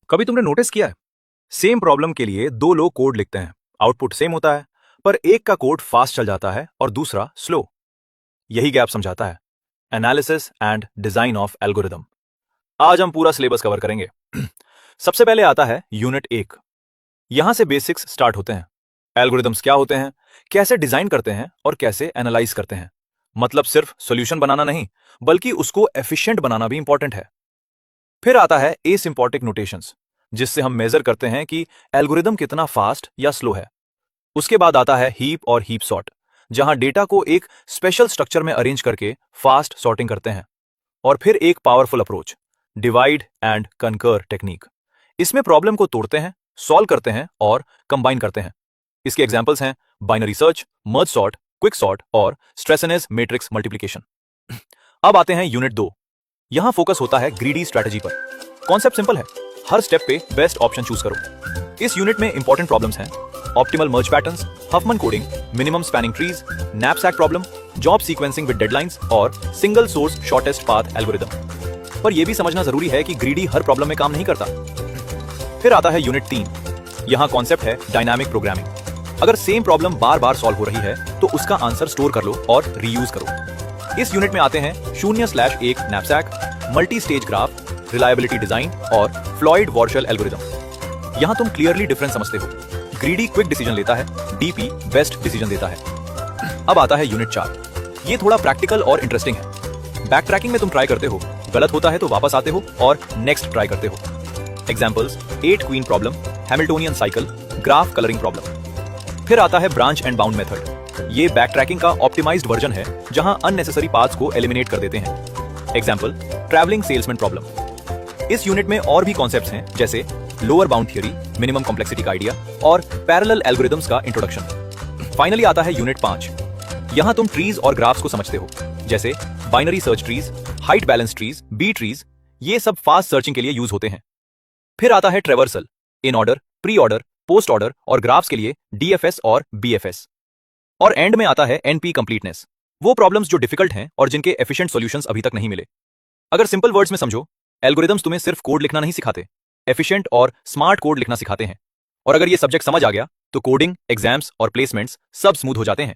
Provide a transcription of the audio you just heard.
कभी तुमने नोटिस किया है, सेम प्रॉब्लम के लिए दो लोग कोड लिखते हैं, आउटपुट सेम होता है, पर एक का कोड फास्ट चल जाता है और दूसरा स्लो। यही गैप समझाता है analysis and design of algorithm. आज हम पूरा सिलेबस कवर करेंगे। सबसे पहले आता है यूनिट 1। यहां से बेसिक्स स्टार्ट होते हैं। एल्गोरिदम्स क्या होते हैं, कैसे डिजाइन करते हैं और कैसे एनालाइज करते हैं। मतलब सिर्फ सॉल्यूशन बनाना नहीं, बल्कि उसको एफिशिएंट बनाना भी इंपॉर्टेंट है। फिर आता है एसिम्प्टोटिक नोटेशंस, जिससे हम मेजर करते हैं कि एल्गोरिदम कितना फास्ट या स्लो है। उसके बाद आता है हीप और हीप सॉर्ट, जहां डेटा को एक स्पेशल स्ट्रक्चर में अरेंज करके फास्ट सॉर्टिंग करते हैं। और फिर एक पावरफुल अप्रोच, डिवाइड एंड कंकर टेक्निक। इसमें प्रॉब्लम को तोड़ते हैं, सॉल्व करते हैं और कंबाइन करते हैं। इसके एग्जांपल्स हैं binary search, merge sort, quick sort और स्ट्रेसनेस मैट्रिक्स मल्टीप्लिकेशन। अब आते हैं यूनिट 2। यहां फोकस होता है ग्रीडी स्ट्रेटजी पर। कॉन्सेप्ट सिंपल है, हर स्टेप पे बेस्ट ऑप्शन चूज करो। इस यूनिट में इंपॉर्टेंट प्रॉब्लम्स हैं optimal merge patterns, Huffman coding, minimum spanning trees, knapsack problem, job sequencing with deadlines और single source shortest path algorithm. पर यह भी समझना जरूरी है कि ग्रीडी हर प्रॉब्लम में काम नहीं करता। फिर आता है यूनिट 3। यहां कॉन्सेप्ट है डायनामिक प्रोग्रामिंग। अगर सेम प्रॉब्लम बार बार सॉल्व हो रही है तो उसका आंसर स्टोर कर लो और रीयूज करो। इस यूनिट में आते हैं 0/1 knapsack, multi stage graph, reliability design और फ्लॉयड वॉर्शल एल्गोरिदम। यहां तुम क्लियरली डिफरेंस समझते हो। ग्रीडी क्विक डिसीजन लेता है, डीपी बेस्ट डिसीजन देता है। अब आता है यूनिट 4। ये थोड़ा प्रैक्टिकल और इंटरेस्टिंग है। बैक ट्रैकिंग में तुम ट्राई करते हो, गलत होता है तो वापस आते हो और नेक्स्ट ट्राई करते हो। Examples 8 queen problem, Hamiltonian cycle, graph colouring problem. फिर आता है ब्रांच एंड बाउंड मेथड। ये बैक ट्रैकिंग का ऑप्टिमाइज्ड वर्जन है, जहां अननेसेसरी पाथ्स को एलिमिनेट कर देते हैं। Example travelling salesman problem. इस यूनिट में और भी कॉन्सेप्ट्स हैं, जैसे lower bound theory, minimum complexity का आइडिया और पैरेलल एल्गोरिदम्स का इंट्रोडक्शन। फाइनली आता है यूनिट 5। यहां तुम ट्रीज और ग्राफ्स को समझते हो, जैसे binary search trees, height balance trees, B trees. ये सब फास्ट सर्चिंग के लिए यूज होते हैं। फिर आता है traversal, in order, pre order, post order और ग्राफ्स के लिए डीएफएस और बीएफएस। और एंड में आता है एनपी कंप्लीटनेस, वो प्रॉब्लम्स जो डिफिकल्ट हैं और जिनके एफिशिएंट सॉल्यूशंस अभी तक नहीं मिले। अगर सिंपल वर्ड्स में समझो, एल्गोरिदम्स तुम्हें सिर्फ कोड लिखना नहीं सिखाते, एफिशिएंट और स्मार्ट कोड लिखना सिखाते हैं। और अगर ये सब्जेक्ट समझ आ गया तो कोडिंग, एग्जाम्स और प्लेसमेंट्स सब स्मूथ हो जाते हैं।